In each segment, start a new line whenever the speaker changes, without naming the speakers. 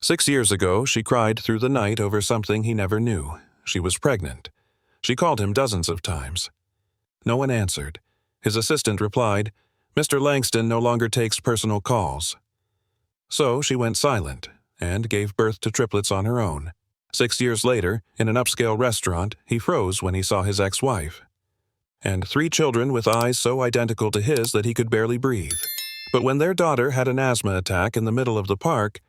6 years ago, she cried through the night over something he never knew. She was pregnant. She called him dozens of times. No one answered. His assistant replied, "Mr. Langston no longer takes personal calls." So she went silent and gave birth to triplets on her own. 6 years later, in an upscale restaurant, he froze when he saw his ex-wife. And 3 children with eyes so identical to his that he could barely breathe. But when their daughter had an asthma attack in the middle of the park,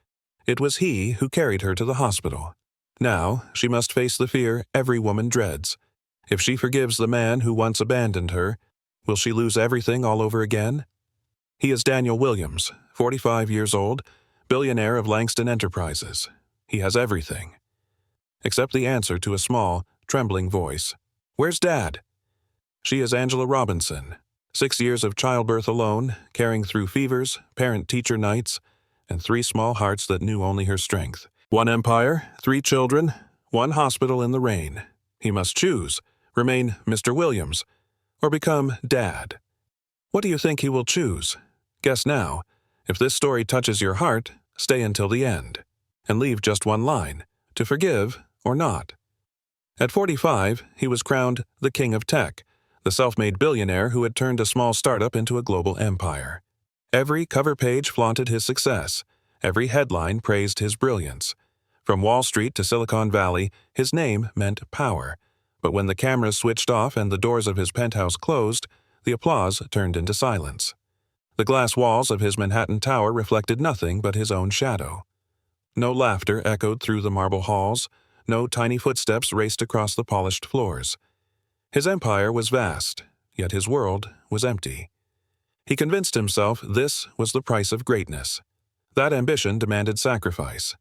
it was he who carried her to the hospital. Now she must face the fear every woman dreads. If she forgives the man who once abandoned her, will she lose everything all over again? He is Daniel Williams, 45 years old, billionaire of Langston Enterprises. He has everything. Except the answer to a small, trembling voice. "Where's Dad?" She is Angela Robinson. 6 years of childbirth alone, carrying through fevers, parent-teacher nights, and 3 small hearts that knew only her strength. 1 empire, 3 children, 1 hospital in the rain. He must choose, remain Mr. Williams, or become Dad. What do you think he will choose? Guess now. If this story touches your heart, stay until the end. And leave just one line, to forgive or not. At 45, he was crowned the King of Tech, the self-made billionaire who had turned a small startup into a global empire. Every cover page flaunted his success. Every headline praised his brilliance. From Wall Street to Silicon Valley, his name meant power. But when the cameras switched off and the doors of his penthouse closed, the applause turned into silence. The glass walls of his Manhattan tower reflected nothing but his own shadow. No laughter echoed through the marble halls. No tiny footsteps raced across the polished floors. His empire was vast, yet his world was empty. He convinced himself this was the price of greatness. That ambition demanded sacrifice.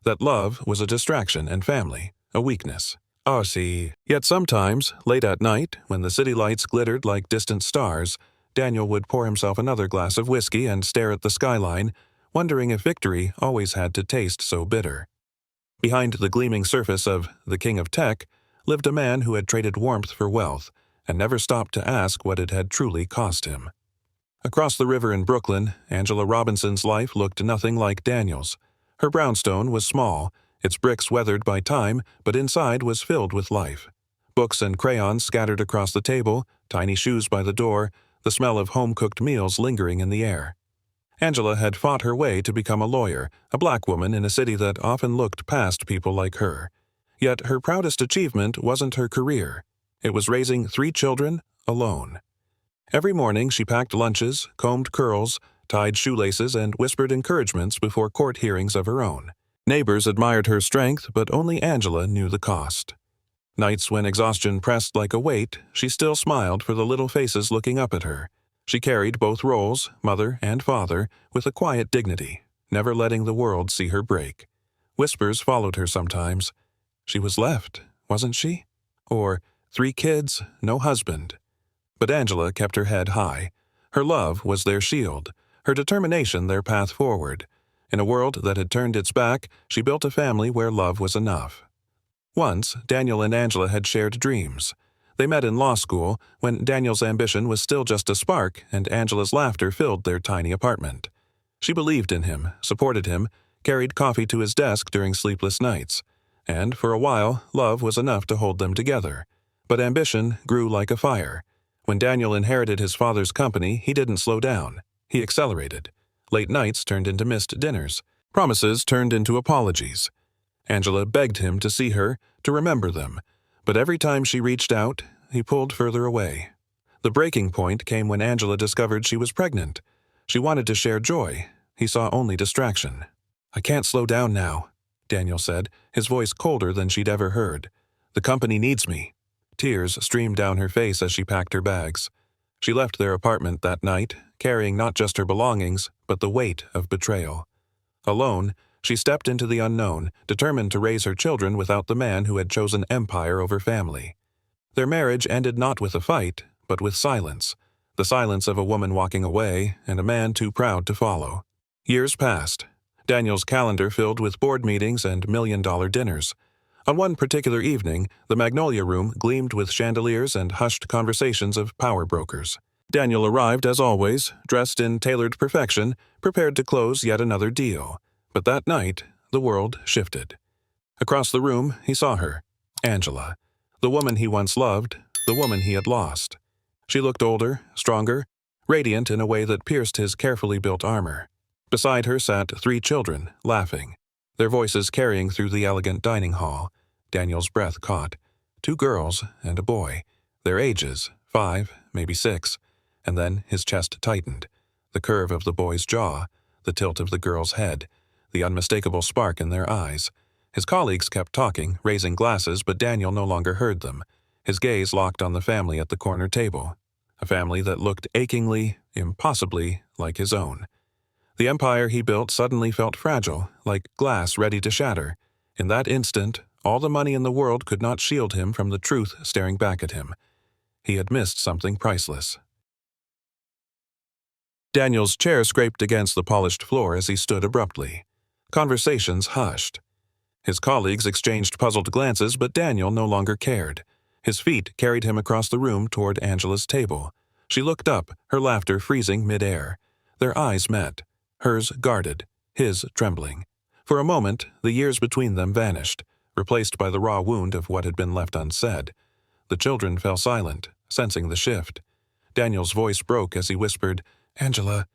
That love was a distraction and family a weakness. Ah, see. Yet sometimes, late at night, when the city lights glittered like distant stars, Daniel would pour himself another glass of whiskey and stare at the skyline, wondering if victory always had to taste so bitter. Behind the gleaming surface of the King of Tech lived a man who had traded warmth for wealth and never stopped to ask what it had truly cost him. Across the river in Brooklyn, Angela Robinson's life looked nothing like Daniel's. Her brownstone was small, its bricks weathered by time, but inside was filled with life. Books and crayons scattered across the table, tiny shoes by the door, the smell of home-cooked meals lingering in the air. Angela had fought her way to become a lawyer, a black woman in a city that often looked past people like her. Yet her proudest achievement wasn't her career. It was raising 3 children alone. Every morning she packed lunches, combed curls, tied shoelaces, and whispered encouragements before court hearings of her own. Neighbors admired her strength, but only Angela knew the cost. Nights when exhaustion pressed like a weight, she still smiled for the little faces looking up at her. She carried both roles, mother and father, with a quiet dignity, never letting the world see her break. Whispers followed her sometimes. She was left, wasn't she? Or 3 kids, no husband. But Angela kept her head high. Her love was their shield, her determination their path forward. In a world that had turned its back, she built a family where love was enough. Once, Daniel and Angela had shared dreams. They met in law school, when Daniel's ambition was still just a spark and Angela's laughter filled their tiny apartment. She believed in him, supported him, carried coffee to his desk during sleepless nights. And for a while, love was enough to hold them together. But ambition grew like a fire. When Daniel inherited his father's company, he didn't slow down. He accelerated. Late nights turned into missed dinners. Promises turned into apologies. Angela begged him to see her, to remember them. But every time she reached out, he pulled further away. The breaking point came when Angela discovered she was pregnant. She wanted to share joy. He saw only distraction. "I can't slow down now," Daniel said, his voice colder than she'd ever heard. "The company needs me." Tears streamed down her face as she packed her bags. She left their apartment that night, carrying not just her belongings, but the weight of betrayal. Alone, she stepped into the unknown, determined to raise her children without the man who had chosen empire over family. Their marriage ended not with a fight, but with silence. The silence of a woman walking away and a man too proud to follow. Years passed. Daniel's calendar filled with board meetings and million-dollar dinners. On one particular evening, the Magnolia Room gleamed with chandeliers and hushed conversations of power brokers. Daniel arrived as always, dressed in tailored perfection, prepared to close yet another deal. But that night, the world shifted. Across the room, he saw her, Angela, the woman he once loved, the woman he had lost. She looked older, stronger, radiant in a way that pierced his carefully built armor. Beside her sat 3 children, laughing, their voices carrying through the elegant dining hall. Daniel's breath caught. 2 girls and a boy, their ages, 5, maybe 6, and then his chest tightened. The curve of the boy's jaw, the tilt of the girl's head, the unmistakable spark in their eyes. His colleagues kept talking, raising glasses, but Daniel no longer heard them. His gaze locked on the family at the corner table, a family that looked achingly, impossibly like his own. The empire he built suddenly felt fragile, like glass ready to shatter. In that instant, all the money in the world could not shield him from the truth staring back at him. He had missed something priceless. Daniel's chair scraped against the polished floor as he stood abruptly. Conversations hushed. His colleagues exchanged puzzled glances, but Daniel no longer cared. His feet carried him across the room toward Angela's table. She looked up, her laughter freezing mid-air. Their eyes met, hers guarded, his trembling. For a moment, the years between them vanished, replaced by the raw wound of what had been left unsaid. The children fell silent, sensing the shift. Daniel's voice broke as he whispered, "Angela,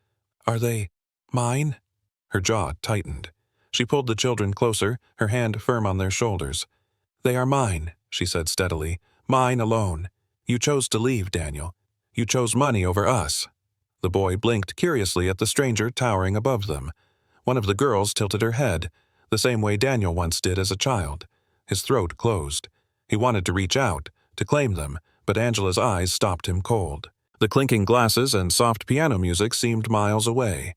are they mine?" Her jaw tightened. She pulled the children closer, her hand firm on their shoulders. "They are mine," she said steadily. "Mine alone. You chose to leave, Daniel. You chose money over us." The boy blinked curiously at the stranger towering above them. One of the girls tilted her head, the same way Daniel once did as a child. His throat closed. He wanted to reach out, to claim them, but Angela's eyes stopped him cold. The clinking glasses and soft piano music seemed miles away.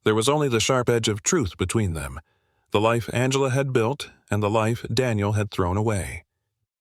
There was only the sharp edge of truth between them, the life Angela had built and the life Daniel had thrown away.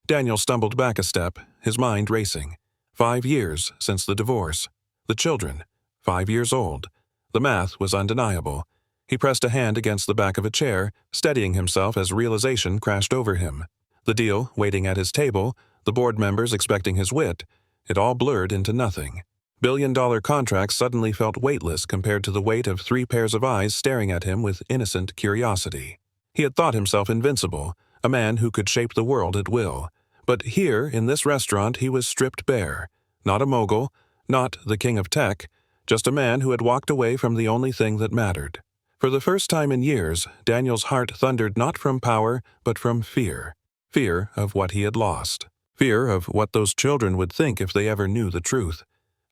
Daniel stumbled back a step, his mind racing. 5 years since the divorce. The children, 5 years old. The math was undeniable. He pressed a hand against the back of a chair, steadying himself as realization crashed over him. The deal waiting at his table, the board members expecting his wit, it all blurred into nothing. $1 billion contracts suddenly felt weightless compared to the weight of 3 pairs of eyes staring at him with innocent curiosity. He had thought himself invincible, a man who could shape the world at will. But here, in this restaurant, he was stripped bare. Not a mogul, not the king of tech, just a man who had walked away from the only thing that mattered. For the first time in years, Daniel's heart thundered not from power, but from fear. Fear of what he had lost. Fear of what those children would think if they ever knew the truth.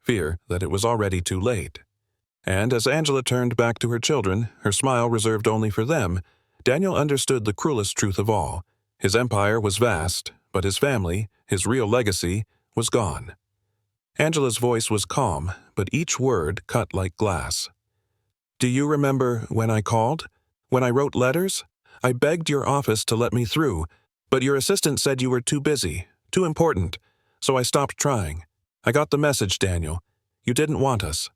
Fear that it was already too late. And as Angela turned back to her children, her smile reserved only for them, Daniel understood the cruelest truth of all. His empire was vast, but his family, his real legacy, was gone. Angela's voice was calm, but each word cut like glass. "Do you remember when I called? When I wrote letters? I begged your office to let me through, but your assistant said you were too busy, too important, so I stopped trying. I got the message, Daniel. You didn't want us."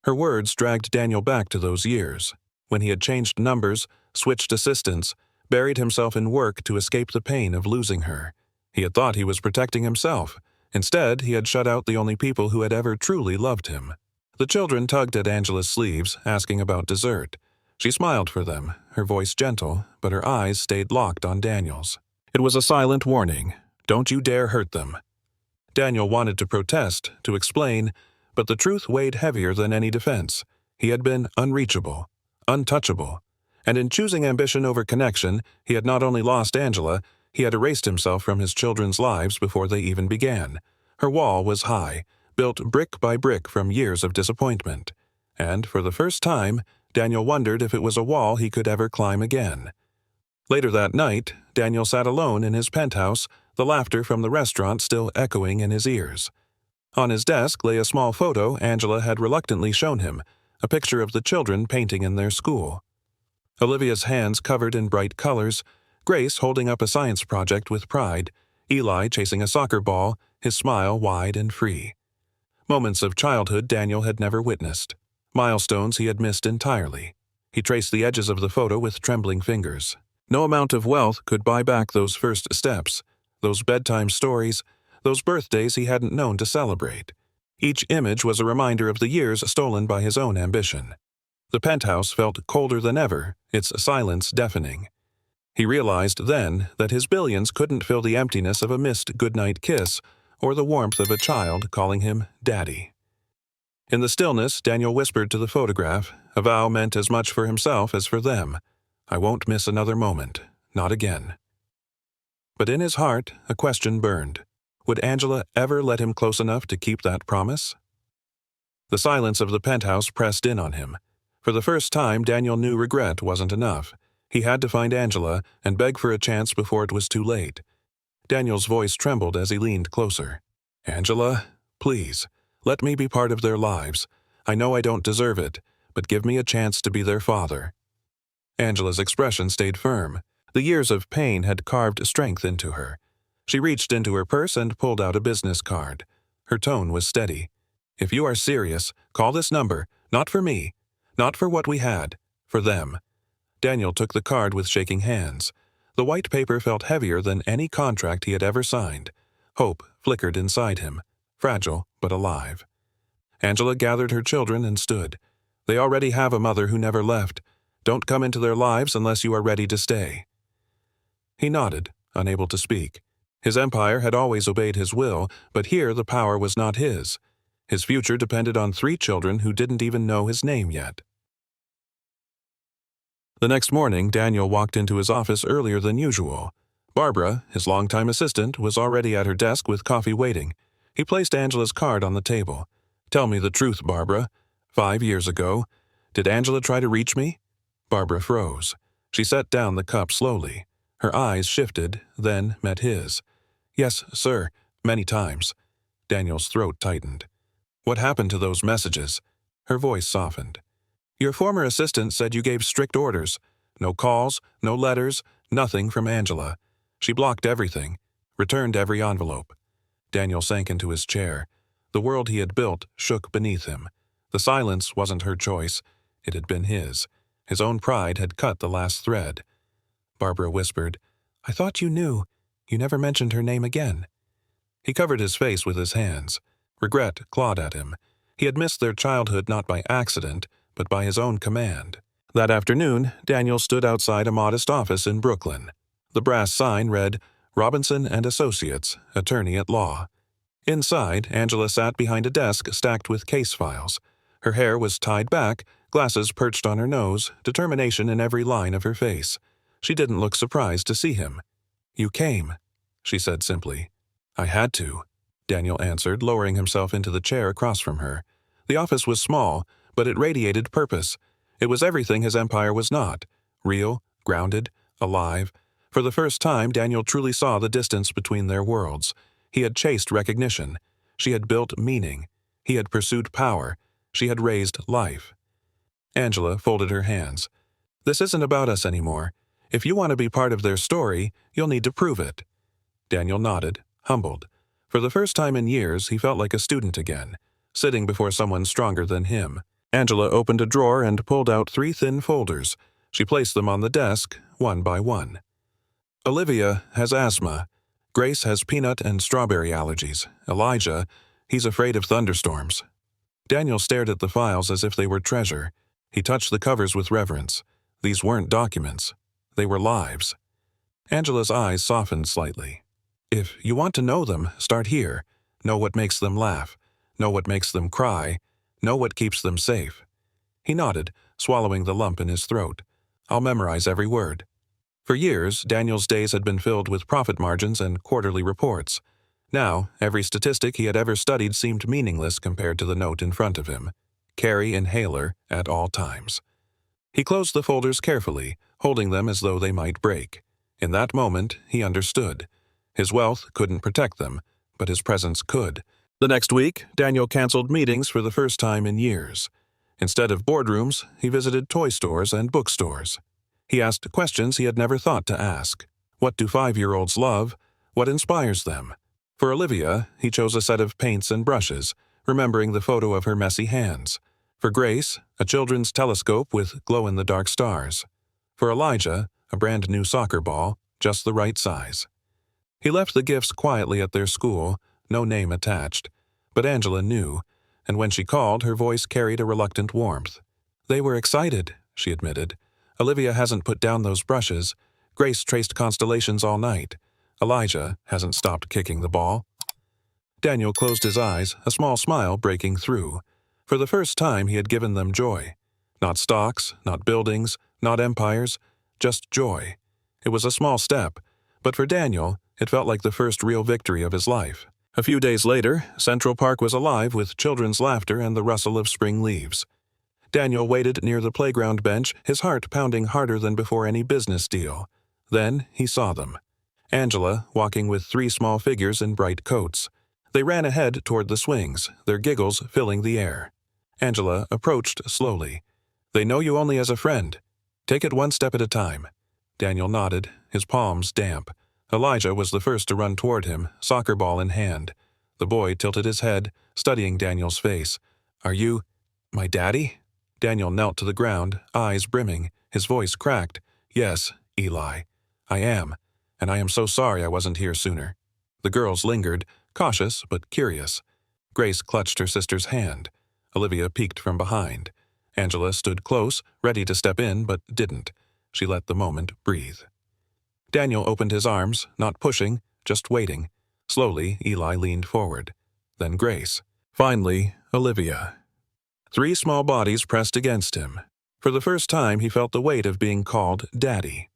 Her words dragged Daniel back to those years, when he had changed numbers, switched assistants, buried himself in work to escape the pain of losing her. He had thought he was protecting himself. Instead, he had shut out the only people who had ever truly loved him. The children tugged at Angela's sleeves, asking about dessert. She smiled for them, her voice gentle, but her eyes stayed locked on Daniel's. It was a silent warning. Don't you dare hurt them. Daniel wanted to protest, to explain, but the truth weighed heavier than any defense. He had been unreachable, untouchable, and in choosing ambition over connection, he had not only lost Angela, he had erased himself from his children's lives before they even began. Her wall was high, built brick by brick from years of disappointment, and for the first time, Daniel wondered if it was a wall he could ever climb again. Later that night, Daniel sat alone in his penthouse, the laughter from the restaurant still echoing in his ears. On his desk lay a small photo Angela had reluctantly shown him, a picture of the children painting in their school. Olivia's hands covered in bright colors, Grace holding up a science project with pride, Eli chasing a soccer ball, his smile wide and free. Moments of childhood Daniel had never witnessed. Milestones he had missed entirely. He traced the edges of the photo with trembling fingers. No amount of wealth could buy back those first steps, those bedtime stories, those birthdays he hadn't known to celebrate. Each image was a reminder of the years stolen by his own ambition. The penthouse felt colder than ever, its silence deafening. He realized then that his billions couldn't fill the emptiness of a missed goodnight kiss or the warmth of a child calling him Daddy. In the stillness, Daniel whispered to the photograph, a vow meant as much for himself as for them. I won't miss another moment, not again. But in his heart, a question burned. Would Angela ever let him close enough to keep that promise? The silence of the penthouse pressed in on him. For the first time, Daniel knew regret wasn't enough. He had to find Angela and beg for a chance before it was too late. Daniel's voice trembled as he leaned closer. Angela, please, let me be part of their lives. I know I don't deserve it, but give me a chance to be their father. Angela's expression stayed firm. The years of pain had carved strength into her. She reached into her purse and pulled out a business card. Her tone was steady. If you are serious, call this number, not for me, not for what we had, for them. Daniel took the card with shaking hands. The white paper felt heavier than any contract he had ever signed. Hope flickered inside him, fragile but alive. Angela gathered her children and stood. They already have a mother who never left. Don't come into their lives unless you are ready to stay. He nodded, unable to speak. His empire had always obeyed his will, but here the power was not his. His future depended on 3 children who didn't even know his name yet. The next morning, Daniel walked into his office earlier than usual. Barbara, his longtime assistant, was already at her desk with coffee waiting. He placed Angela's card on the table. Tell me the truth, Barbara. 5 years ago. Did Angela try to reach me? Barbara froze. She set down the cup slowly. Her eyes shifted, then met his. Yes, sir, many times. Daniel's throat tightened. What happened to those messages? Her voice softened. Your former assistant said you gave strict orders. No calls, no letters, nothing from Angela. She blocked everything, returned every envelope. Daniel sank into his chair. The world he had built shook beneath him. The silence wasn't her choice. It had been his. His own pride had cut the last thread. Barbara whispered, I thought you knew. You never mentioned her name again. He covered his face with his hands. Regret clawed at him. He had missed their childhood not by accident, but by his own command. That afternoon, Daniel stood outside a modest office in Brooklyn. The brass sign read, Robinson and Associates, Attorney at Law. Inside, Angela sat behind a desk stacked with case files. Her hair was tied back, glasses perched on her nose, determination in every line of her face. She didn't look surprised to see him. You came, she said simply. I had to, Daniel answered, lowering himself into the chair across from her. The office was small, but it radiated purpose. It was everything his empire was not. Real, grounded, alive. For the first time, Daniel truly saw the distance between their worlds. He had chased recognition. She had built meaning. He had pursued power. She had raised life. Angela folded her hands. This isn't about us anymore. If you want to be part of their story, you'll need to prove it. Daniel nodded, humbled. For the first time in years, he felt like a student again, sitting before someone stronger than him. Angela opened a drawer and pulled out 3 thin folders. She placed them on the desk, one by one. Olivia has asthma. Grace has peanut and strawberry allergies. Elijah, he's afraid of thunderstorms. Daniel stared at the files as if they were treasure. He touched the covers with reverence. These weren't documents. They were lives. Angela's eyes softened slightly. If you want to know them, start here. Know what makes them laugh. Know what makes them cry. Know what keeps them safe. He nodded, swallowing the lump in his throat. I'll memorize every word. For years, Daniel's days had been filled with profit margins and quarterly reports. Now, every statistic he had ever studied seemed meaningless compared to the note in front of him. Carry inhaler at all times. He closed the folders carefully, holding them as though they might break. In that moment, he understood. His wealth couldn't protect them, but his presence could. The next week, Daniel canceled meetings for the first time in years. Instead of boardrooms, he visited toy stores and bookstores. He asked questions he had never thought to ask. What do 5-year-olds love? What inspires them? For Olivia, he chose a set of paints and brushes, remembering the photo of her messy hands. For Grace, a children's telescope with glow-in-the-dark stars. For Elijah, a brand new soccer ball, just the right size. He left the gifts quietly at their school, no name attached. But Angela knew, and when she called, her voice carried a reluctant warmth. They were excited, she admitted. Olivia hasn't put down those brushes. Grace traced constellations all night. Elijah hasn't stopped kicking the ball. Daniel closed his eyes, a small smile breaking through. For the first time he had given them joy. Not stocks, not buildings, not empires, just joy. It was a small step, but for Daniel, it felt like the first real victory of his life. A few days later, Central Park was alive with children's laughter and the rustle of spring leaves. Daniel waited near the playground bench, his heart pounding harder than before any business deal. Then he saw them. Angela walking with 3 small figures in bright coats. They ran ahead toward the swings, their giggles filling the air. Angela approached slowly. They know you only as a friend. Take it one step at a time. Daniel nodded, his palms damp. Elijah was the first to run toward him, soccer ball in hand. The boy tilted his head, studying Daniel's face. Are you my daddy? Daniel knelt to the ground, eyes brimming, his voice cracked. Yes, Eli. I am, and I am so sorry I wasn't here sooner. The girls lingered, cautious but curious. Grace clutched her sister's hand. Olivia peeked from behind. Angela stood close, ready to step in, but didn't. She let the moment breathe. Daniel opened his arms, not pushing, just waiting. Slowly, Eli leaned forward. Then Grace. Finally, Olivia. 3 small bodies pressed against him. For the first time, he felt the weight of being called Daddy.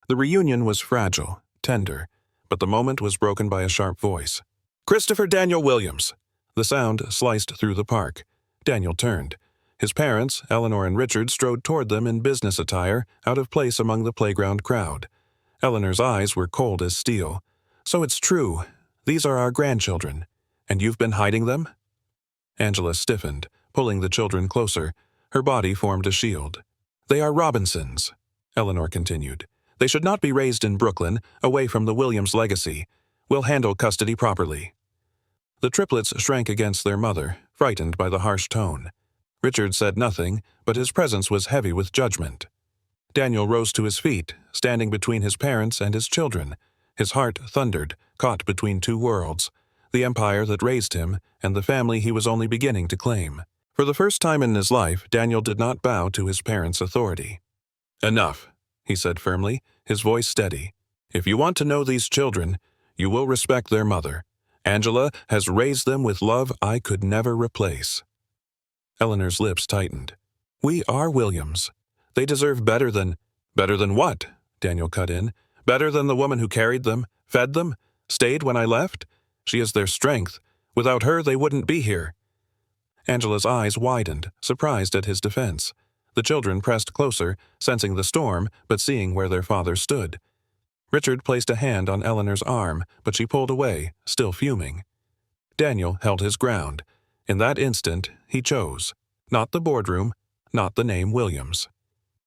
The reunion was fragile, tender, but the moment was broken by a sharp voice. Christopher Daniel Williams! The sound sliced through the park. Daniel turned. His parents, Eleanor and Richard, strode toward them in business attire, out of place among the playground crowd. Eleanor's eyes were cold as steel. So it's true. These are our grandchildren. And you've been hiding them? Angela stiffened, pulling the children closer. Her body formed a shield. They are Robinsons, Eleanor continued. They should not be raised in Brooklyn, away from the Williams legacy. We'll handle custody properly. The triplets shrank against their mother, frightened by the harsh tone. Richard said nothing, but his presence was heavy with judgment. Daniel rose to his feet, standing between his parents and his children. His heart thundered, caught between 2 worlds, the empire that raised him and the family he was only beginning to claim. For the first time in his life, Daniel did not bow to his parents' authority. Enough, he said firmly, his voice steady. If you want to know these children, you will respect their mother. Angela has raised them with love I could never replace. Eleanor's lips tightened. We are Williams. They deserve better than... Better than what? Daniel cut in. Better than the woman who carried them, fed them, stayed when I left? She is their strength. Without her, they wouldn't be here. Angela's eyes widened, surprised at his defense. The children pressed closer, sensing the storm, but seeing where their father stood. Richard placed a hand on Eleanor's arm, but she pulled away, still fuming. Daniel held his ground. In that instant, he chose. Not the boardroom, not the name Williams.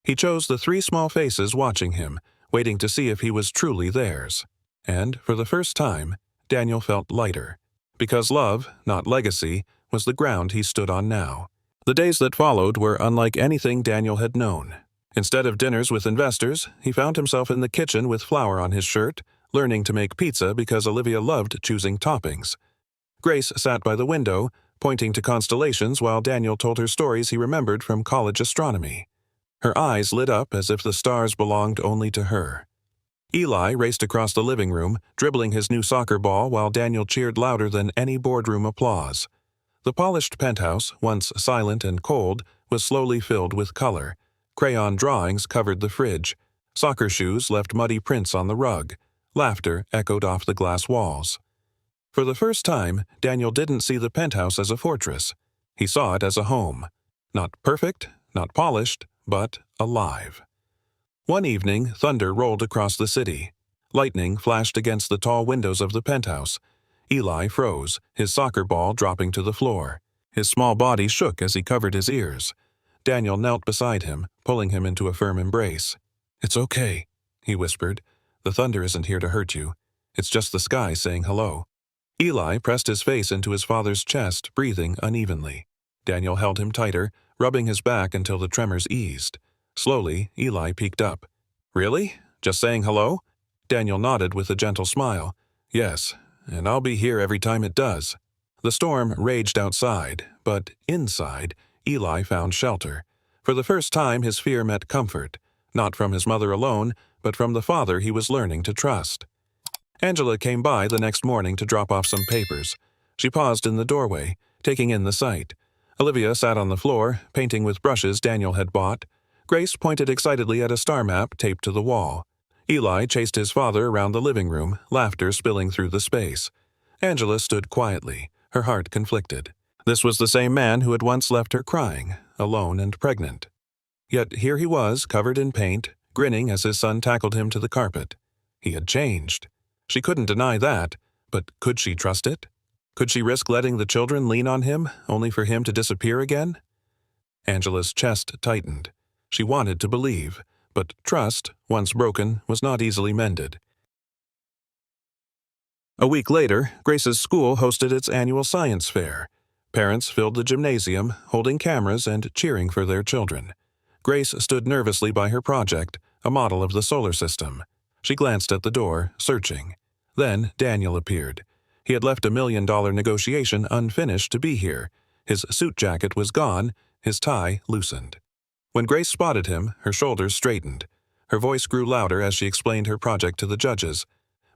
He chose the 3 small faces watching him, waiting to see if he was truly theirs. And, for the first time, Daniel felt lighter. Because love, not legacy, was the ground he stood on now. The days that followed were unlike anything Daniel had known. Instead of dinners with investors, he found himself in the kitchen with flour on his shirt, learning to make pizza because Olivia loved choosing toppings. Grace sat by the window, pointing to constellations while Daniel told her stories he remembered from college astronomy. Her eyes lit up as if the stars belonged only to her. Eli raced across the living room, dribbling his new soccer ball while Daniel cheered louder than any boardroom applause. The polished penthouse, once silent and cold, was slowly filled with color. Crayon drawings covered the fridge. Soccer shoes left muddy prints on the rug. Laughter echoed off the glass walls. For the first time, Daniel didn't see the penthouse as a fortress. He saw it as a home. Not perfect, not polished, but alive. One evening, thunder rolled across the city. Lightning flashed against the tall windows of the penthouse. Eli froze, his soccer ball dropping to the floor. His small body shook as he covered his ears. Daniel knelt beside him, pulling him into a firm embrace. It's okay, he whispered. The thunder isn't here to hurt you. It's just the sky saying hello. Eli pressed his face into his father's chest, breathing unevenly. Daniel held him tighter, rubbing his back until the tremors eased. Slowly, Eli peeked up. Really? Just saying hello? Daniel nodded with a gentle smile. Yes, and I'll be here every time it does. The storm raged outside, but inside, Eli found shelter. For the first time, his fear met comfort, not from his mother alone, but from the father he was learning to trust. Angela came by the next morning to drop off some papers. She paused in the doorway, taking in the sight. Olivia sat on the floor, painting with brushes Daniel had bought. Grace pointed excitedly at a star map taped to the wall. Eli chased his father around the living room, laughter spilling through the space. Angela stood quietly, her heart conflicted. This was the same man who had once left her crying, alone and pregnant. Yet here he was, covered in paint, grinning as his son tackled him to the carpet. He had changed. She couldn't deny that, but could she trust it? Could she risk letting the children lean on him, only for him to disappear again? Angela's chest tightened. She wanted to believe, but trust, once broken, was not easily mended. A week later, Grace's school hosted its annual science fair. Parents filled the gymnasium, holding cameras and cheering for their children. Grace stood nervously by her project, a model of the solar system. She glanced at the door, searching. Then Daniel appeared. He had left $1 million negotiation unfinished to be here. His suit jacket was gone, his tie loosened. When Grace spotted him, her shoulders straightened. Her voice grew louder as she explained her project to the judges.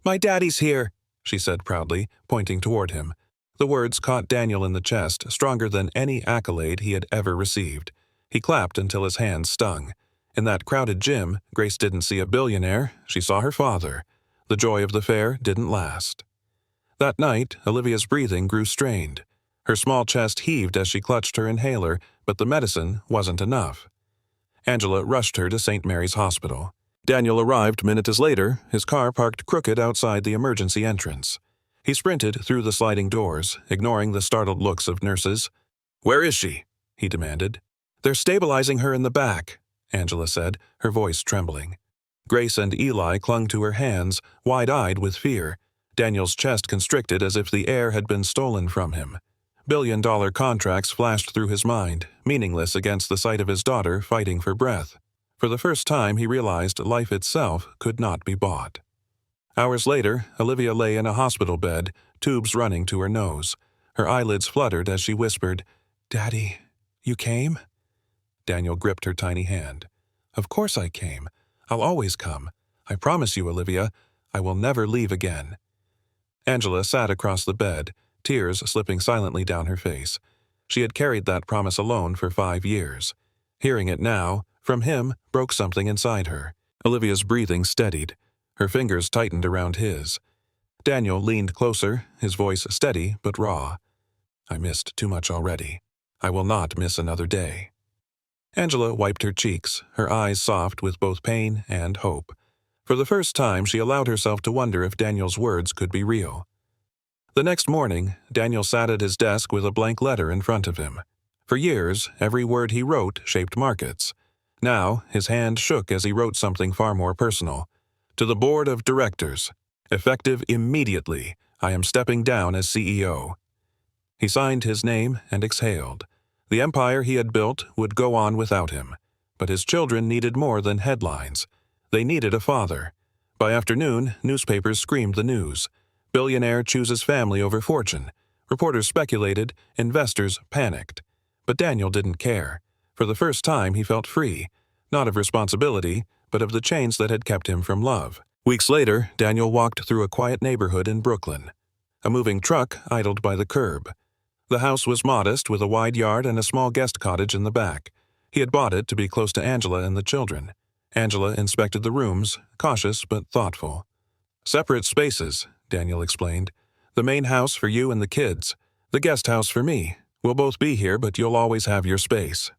"My daddy's here," she said proudly, pointing toward him. The words caught Daniel in the chest, stronger than any accolade he had ever received. He clapped until his hands stung. In that crowded gym, Grace didn't see a billionaire, she saw her father. The joy of the fair didn't last. That night, Olivia's breathing grew strained. Her small chest heaved as she clutched her inhaler, but the medicine wasn't enough. Angela rushed her to St. Mary's Hospital. Daniel arrived minutes later, his car parked crooked outside the emergency entrance. He sprinted through the sliding doors, ignoring the startled looks of nurses. "Where is she?" he demanded. "They're stabilizing her in the back," Angela said, her voice trembling. Grace and Eli clung to her hands, wide-eyed with fear. Daniel's chest constricted as if the air had been stolen from him. $1 billion contracts flashed through his mind, meaningless against the sight of his daughter fighting for breath. For the first time, he realized life itself could not be bought. Hours later, Olivia lay in a hospital bed, tubes running to her nose. Her eyelids fluttered as she whispered, "Daddy, you came?" Daniel gripped her tiny hand. "Of course I came. I'll always come. I promise you, Olivia, I will never leave again." Angela sat across the bed, tears slipping silently down her face. She had carried that promise alone for 5 years. Hearing it now, from him, broke something inside her. Olivia's breathing steadied. Her fingers tightened around his. Daniel leaned closer, his voice steady but raw. "I missed too much already. I will not miss another day." Angela wiped her cheeks, her eyes soft with both pain and hope. For the first time, she allowed herself to wonder if Daniel's words could be real. The next morning, Daniel sat at his desk with a blank letter in front of him. For years, every word he wrote shaped markets. Now, his hand shook as he wrote something far more personal. "To the Board of Directors. Effective immediately, I am stepping down as CEO." He signed his name and exhaled. The empire he had built would go on without him. But his children needed more than headlines. They needed a father. By afternoon, newspapers screamed the news. Billionaire chooses family over fortune. Reporters speculated, investors panicked. But Daniel didn't care. For the first time, he felt free, not of responsibility, but of the chains that had kept him from love. Weeks later, Daniel walked through a quiet neighborhood in Brooklyn. A moving truck idled by the curb. The house was modest, with a wide yard and a small guest cottage in the back. He had bought it to be close to Angela and the children. Angela inspected the rooms, cautious but thoughtful. "Separate spaces," Daniel explained. "The main house for you and the kids. The guest house for me. We'll both be here, but you'll always have your space."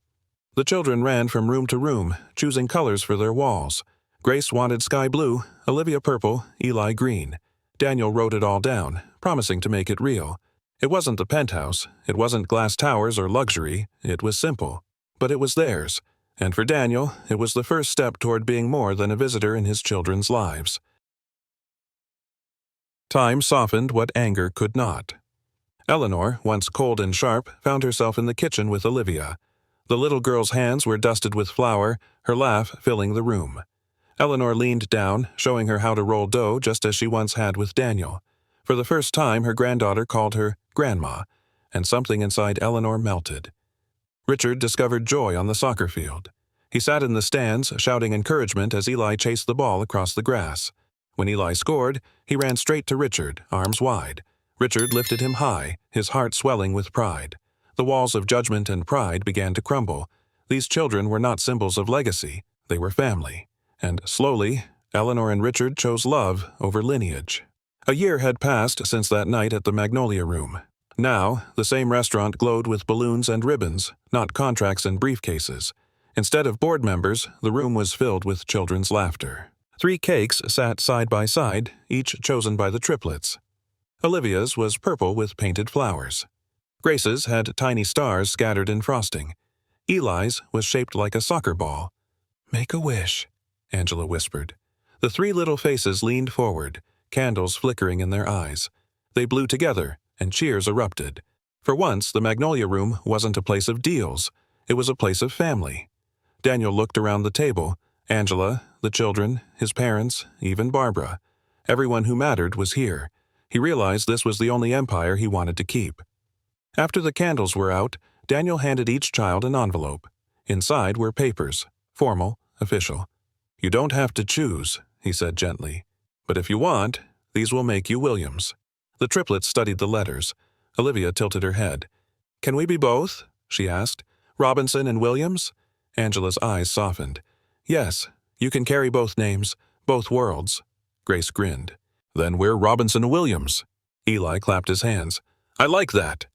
The children ran from room to room, choosing colors for their walls. Grace wanted sky blue, Olivia purple, Eli green. Daniel wrote it all down, promising to make it real. It wasn't the penthouse, it wasn't glass towers or luxury, it was simple. But it was theirs. And for Daniel, it was the first step toward being more than a visitor in his children's lives. Time softened what anger could not. Eleanor, once cold and sharp, found herself in the kitchen with Olivia. The little girl's hands were dusted with flour, her laugh filling the room. Eleanor leaned down, showing her how to roll dough just as she once had with Daniel. For the first time, her granddaughter called her Grandma, and something inside Eleanor melted. Richard discovered joy on the soccer field. He sat in the stands, shouting encouragement as Eli chased the ball across the grass. When Eli scored, he ran straight to Richard, arms wide. Richard lifted him high, his heart swelling with pride. The walls of judgment and pride began to crumble. These children were not symbols of legacy, they were family. And slowly, Eleanor and Richard chose love over lineage. A year had passed since that night at the Magnolia Room. Now, the same restaurant glowed with balloons and ribbons, not contracts and briefcases. Instead of board members, the room was filled with children's laughter. 3 cakes sat side by side, each chosen by the triplets. Olivia's was purple with painted flowers. Grace's had tiny stars scattered in frosting. Eli's was shaped like a soccer ball. "Make a wish," Angela whispered. The 3 little faces leaned forward, candles flickering in their eyes. They blew together, and cheers erupted. For once, the Magnolia Room wasn't a place of deals. It was a place of family. Daniel looked around the table. Angela, the children, his parents, even Barbara. Everyone who mattered was here. He realized this was the only empire he wanted to keep. After the candles were out, Daniel handed each child an envelope. Inside were papers, formal, official. "You don't have to choose," he said gently. "But if you want, these will make you Williams." The triplets studied the letters. Olivia tilted her head. "Can we be both?" she asked. "Robinson and Williams?" Angela's eyes softened. "Yes, you can carry both names, both worlds." Grace grinned. "Then we're Robinson and Williams." Eli clapped his hands. "I like that."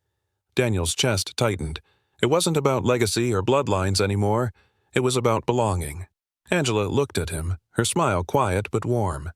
Daniel's chest tightened. It wasn't about legacy or bloodlines anymore. It was about belonging. Angela looked at him, her smile quiet but warm.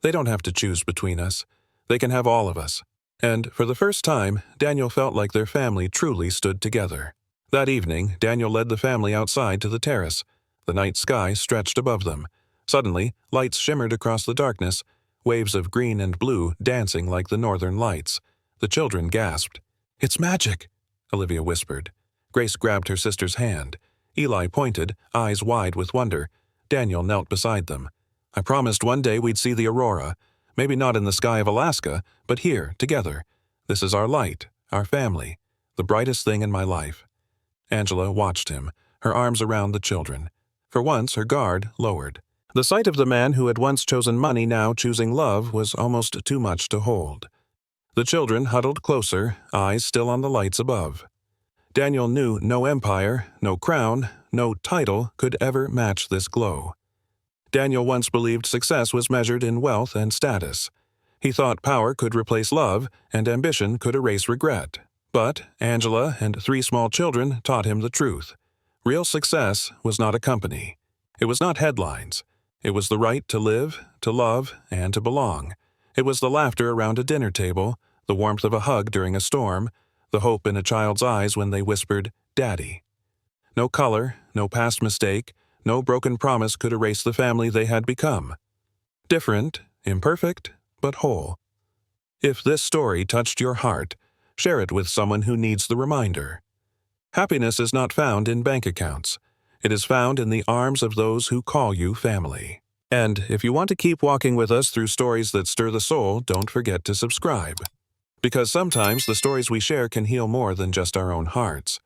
"They don't have to choose between us. They can have all of us." And for the first time, Daniel felt like their family truly stood together. That evening, Daniel led the family outside to the terrace. The night sky stretched above them. Suddenly, lights shimmered across the darkness, waves of green and blue dancing like the northern lights. The children gasped. "It's magic," Olivia whispered. Grace grabbed her sister's hand. Eli pointed, eyes wide with wonder. Daniel knelt beside them. "I promised one day we'd see the aurora. Maybe not in the sky of Alaska, but here, together. This is our light, our family, the brightest thing in my life." Angela watched him, her arms around the children. For once, her guard lowered. The sight of the man who had once chosen money now choosing love was almost too much to hold. The children huddled closer, eyes still on the lights above. Daniel knew no empire, no crown, no title could ever match this glow. Daniel once believed success was measured in wealth and status. He thought power could replace love and ambition could erase regret. But Angela and 3 small children taught him the truth. Real success was not a company. It was not headlines. It was the right to live, to love, and to belong. It was the laughter around a dinner table, the warmth of a hug during a storm, the hope in a child's eyes when they whispered, "Daddy." No color, no past mistake, no broken promise could erase the family they had become. Different, imperfect, but whole. If this story touched your heart, share it with someone who needs the reminder. Happiness is not found in bank accounts. It is found in the arms of those who call you family. And if you want to keep walking with us through stories that stir the soul, don't forget to subscribe. Because sometimes the stories we share can heal more than just our own hearts.